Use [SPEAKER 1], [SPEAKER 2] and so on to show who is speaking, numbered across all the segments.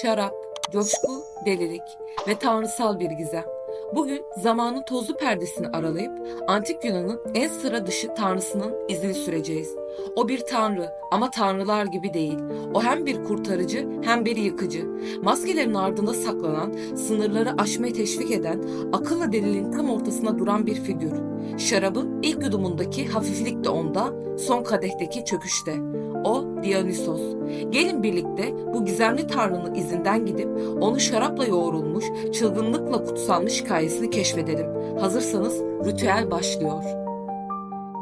[SPEAKER 1] Şarap, coşku, delilik ve tanrısal bir gizem. Bugün zamanın tozlu perdesini aralayıp Antik Yunan'ın en sıra dışı tanrısının izini süreceğiz. O bir tanrı ama tanrılar gibi değil. O hem bir kurtarıcı hem bir yıkıcı. Maskelerin ardında saklanan, sınırları aşmayı teşvik eden, akılla deliliğin tam ortasına duran bir figür. Şarabın ilk yudumundaki hafiflik de onda, son kadehteki çöküşte. O Dionysos. Gelin birlikte bu gizemli tanrının izinden gidip onu şarapla yoğrulmuş, çılgınlıkla kutsanmış hikayesini keşfedelim. Hazırsanız ritüel başlıyor.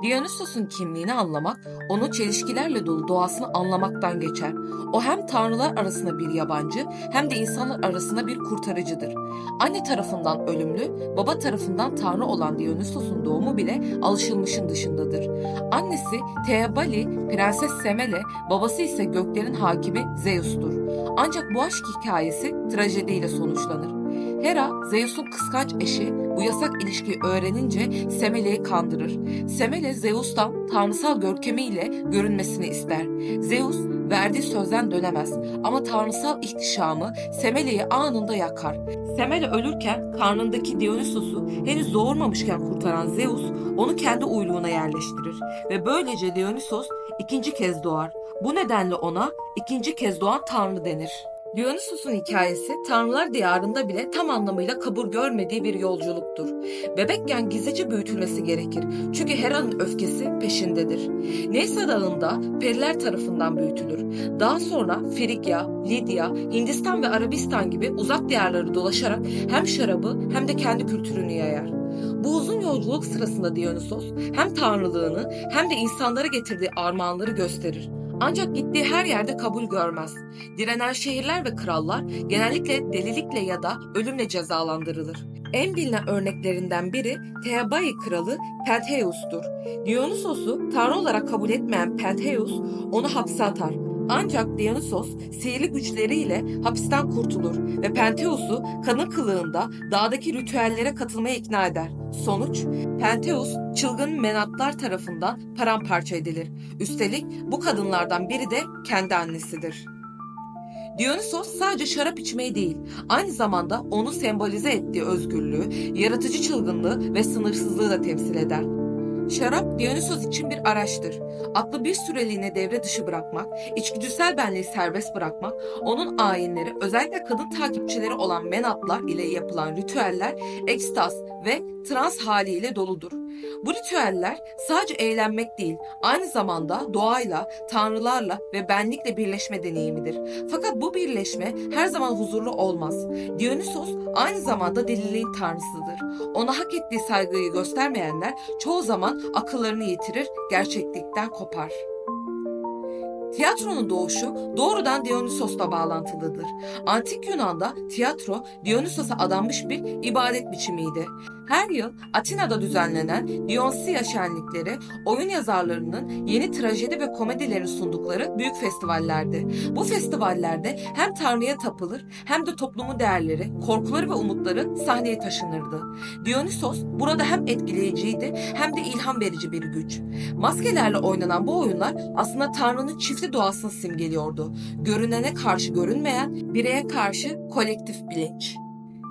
[SPEAKER 1] Dionysos'un kimliğini anlamak, onun çelişkilerle dolu doğasını anlamaktan geçer. O hem tanrılar arasında bir yabancı hem de insanlar arasında bir kurtarıcıdır. Anne tarafından ölümlü, baba tarafından tanrı olan Dionysos'un doğumu bile alışılmışın dışındadır. Annesi Theabali, Prenses Semele, babası ise göklerin hakimi Zeus'tur. Ancak bu aşk hikayesi trajediyle sonuçlanır. Hera, Zeus'un kıskanç eşi, bu yasak ilişkiyi öğrenince Semele'yi kandırır. Semele Zeus'tan tanrısal görkemiyle görünmesini ister. Zeus verdiği sözden dönemez ama tanrısal ihtişamı Semele'yi anında yakar. Semele ölürken karnındaki Dionysos'u henüz doğurmamışken kurtaran Zeus onu kendi uyluğuna yerleştirir ve böylece Dionysos ikinci kez doğar. Bu nedenle ona ikinci kez doğan tanrı denir. Dionysos'un hikayesi Tanrılar Diyarı'nda bile tam anlamıyla kabul görmediği bir yolculuktur. Bebekken gizlice büyütülmesi gerekir. Çünkü Hera'nın öfkesi peşindedir. Neysa Dağı'nda periler tarafından büyütülür. Daha sonra Frigya, Lidya, Hindistan ve Arabistan gibi uzak diyarları dolaşarak hem şarabı hem de kendi kültürünü yayar. Bu uzun yolculuk sırasında Dionysos hem tanrılığını hem de insanlara getirdiği armağanları gösterir. Ancak gittiği her yerde kabul görmez. Direnen şehirler ve krallar genellikle delilikle ya da ölümle cezalandırılır. En bilinen örneklerinden biri Thebai kralı Pentheus'tur. Dionysos'u tanrı olarak kabul etmeyen Pentheus onu hapse atar. Ancak Dionysos sihirli güçleriyle hapisten kurtulur ve Pentheus'u kadın kılığında dağdaki ritüellere katılmaya ikna eder. Sonuç, Pentheus çılgın menatlar tarafından paramparça edilir. Üstelik bu kadınlardan biri de kendi annesidir. Dionysos sadece şarap içmeyi değil, aynı zamanda onu sembolize ettiği özgürlüğü, yaratıcı çılgınlığı ve sınırsızlığı da temsil eder. Şarap Dionysos için bir araçtır. Aklı bir süreliğine devre dışı bırakmak, içgüdüsel benliği serbest bırakmak, onun ayinleri özellikle kadın takipçileri olan menatlar ile yapılan ritüeller ekstaz ve trans haliyle doludur. Bu ritüeller sadece eğlenmek değil, aynı zamanda doğayla, tanrılarla ve benlikle birleşme deneyimidir. Fakat bu birleşme her zaman huzurlu olmaz. Dionysos aynı zamanda deliliğin tanrısıdır. Ona hak ettiği saygıyı göstermeyenler çoğu zaman akıllarını yitirir, gerçeklikten kopar. Tiyatronun doğuşu doğrudan Dionysos'la bağlantılıdır. Antik Yunan'da tiyatro Dionysos'a adanmış bir ibadet biçimiydi. Her yıl Atina'da düzenlenen Dionysia şenlikleri oyun yazarlarının yeni trajedi ve komedilerini sundukları büyük festivallerdi. Bu festivallerde hem Tanrı'ya tapılır hem de toplumun değerleri, korkuları ve umutları sahneye taşınırdı. Dionysos burada hem etkileyiciydi hem de ilham verici bir güç. Maskelerle oynanan bu oyunlar aslında Tanrı'nın çiftli doğasını simgeliyordu. Görünene karşı görünmeyen, bireye karşı kolektif bilinç.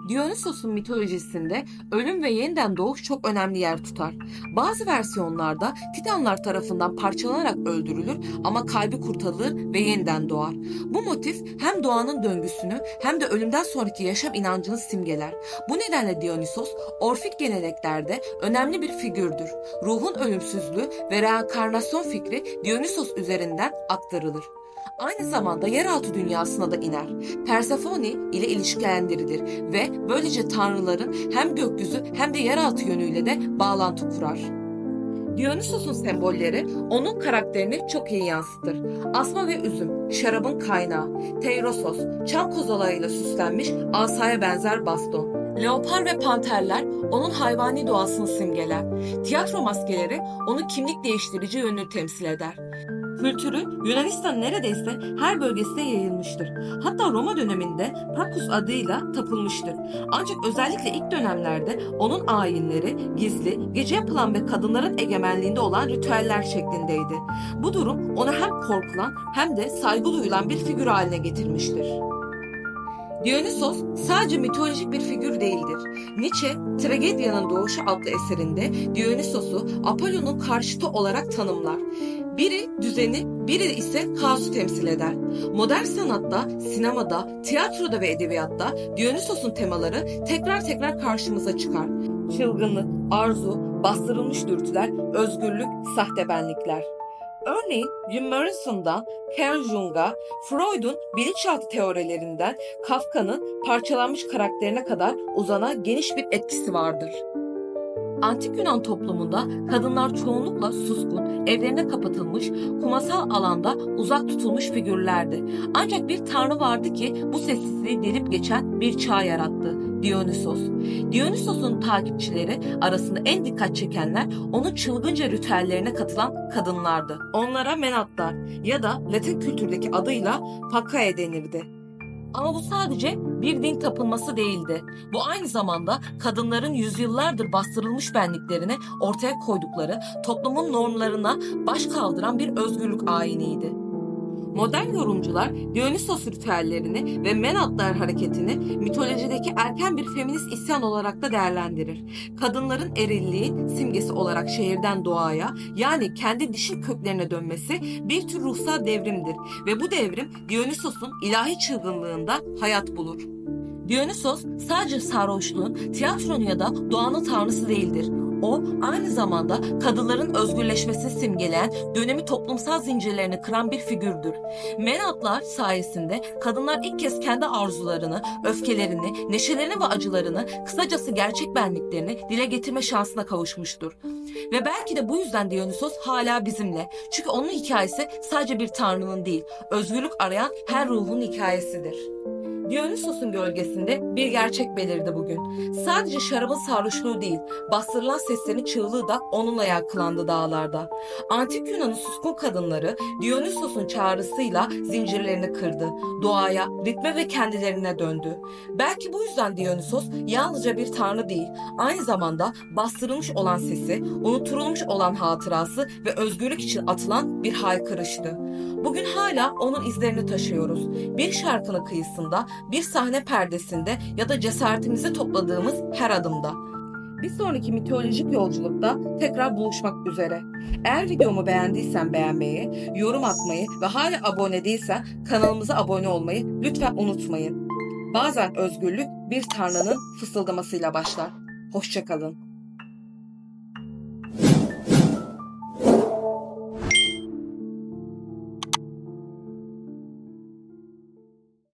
[SPEAKER 1] Dionysos'un mitolojisinde ölüm ve yeniden doğuş çok önemli yer tutar. Bazı versiyonlarda Titanlar tarafından parçalanarak öldürülür ama kalbi kurtarılır ve yeniden doğar. Bu motif hem doğanın döngüsünü hem de ölümden sonraki yaşam inancını simgeler. Bu nedenle Dionysos, Orfik geleneklerde önemli bir figürdür. Ruhun ölümsüzlüğü ve reenkarnasyon fikri Dionysos üzerinden aktarılır. Aynı zamanda yeraltı dünyasına da iner. Persefone ile ilişkilendirilir ve böylece tanrıların hem gökyüzü hem de yeraltı yönüyle de bağlantı kurar. Dionysos'un sembolleri onun karakterini çok iyi yansıtır. Asma ve üzüm, şarabın kaynağı, Teirosos, çam kozalağıyla süslenmiş asaya benzer baston. Leopar ve panterler onun hayvani doğasını simgeler. Tiyatro maskeleri onu kimlik değiştirici yönünü temsil eder. Kültürü Yunanistan'ın neredeyse her bölgesine yayılmıştır. Hatta Roma döneminde Bacchus adıyla tapılmıştır. Ancak özellikle ilk dönemlerde onun ayinleri gizli, gece yapılan ve kadınların egemenliğinde olan ritüeller şeklindeydi. Bu durum onu hem korkulan hem de saygı duyulan bir figür haline getirmiştir. Dionysos sadece mitolojik bir figür değildir. Nietzsche, Tragedyanın Doğuşu adlı eserinde Dionysos'u Apollon'un karşıtı olarak tanımlar. Biri düzeni, biri ise kaosu temsil eder. Modern sanatta, sinemada, tiyatroda ve edebiyatta Dionysos'un temaları tekrar tekrar karşımıza çıkar. Çılgınlık, arzu, bastırılmış dürtüler, özgürlük, sahte benlikler. Örneğin Jim Morrison'dan Carl Jung'a, Freud'un bilinçaltı teorilerinden Kafka'nın parçalanmış karakterine kadar uzanan geniş bir etkisi vardır. Antik Yunan toplumunda kadınlar çoğunlukla suskun, evlerine kapatılmış, kumasal alanda uzak tutulmuş figürlerdi. Ancak bir tanrı vardı ki bu sessizliği delip geçen bir çağ yarattı. Dionysos. Dionysos'un takipçileri arasında en dikkat çekenler onun çılgınca ritüellerine katılan kadınlardı. Onlara menatlar ya da Latin kültürdeki adıyla Pakae denirdi. Ama bu sadece bir din tapınması değildi. Bu aynı zamanda kadınların yüzyıllardır bastırılmış benliklerini ortaya koydukları toplumun normlarına baş kaldıran bir özgürlük ayiniydi. Modern yorumcular Dionysos ritüellerini ve Menatlar hareketini mitolojideki erken bir feminist isyan olarak da değerlendirir. Kadınların erilliğin simgesi olarak şehirden doğaya, yani kendi dişil köklerine dönmesi bir tür ruhsal devrimdir ve bu devrim Dionysos'un ilahi çılgınlığında hayat bulur. Dionysos sadece sarhoşluğun, tiyatronun ya da doğanın tanrısı değildir. O aynı zamanda kadınların özgürleşmesini simgeleyen, dönemi toplumsal zincirlerini kıran bir figürdür. Menatlar sayesinde kadınlar ilk kez kendi arzularını, öfkelerini, neşelerini ve acılarını, kısacası gerçek benliklerini dile getirme şansına kavuşmuştur. Ve belki de bu yüzden Dionysos hala bizimle. Çünkü onun hikayesi sadece bir tanrının değil, özgürlük arayan her ruhun hikayesidir. Dionysos'un gölgesinde bir gerçek belirdi bugün. Sadece şarabın sarhoşluğu değil, bastırılan seslerin çığlığı da onunla yankılandı dağlarda. Antik Yunan'ın suskun kadınları Dionysos'un çağrısıyla zincirlerini kırdı. Doğaya, ritme ve kendilerine döndü. Belki bu yüzden Dionysos yalnızca bir tanrı değil, aynı zamanda bastırılmış olan sesi, unutulmuş olan hatırası ve özgürlük için atılan bir haykırıştı. Bugün hala onun izlerini taşıyoruz. Bir şarkının kıyısında, bir sahne perdesinde ya da cesaretimizi topladığımız her adımda. Bir sonraki mitolojik yolculukta tekrar buluşmak üzere. Eğer videomu beğendiysen beğenmeyi, yorum atmayı ve hala abone değilsen kanalımıza abone olmayı lütfen unutmayın. Bazen özgürlük bir tanrının fısıldamasıyla başlar. Hoşça kalın.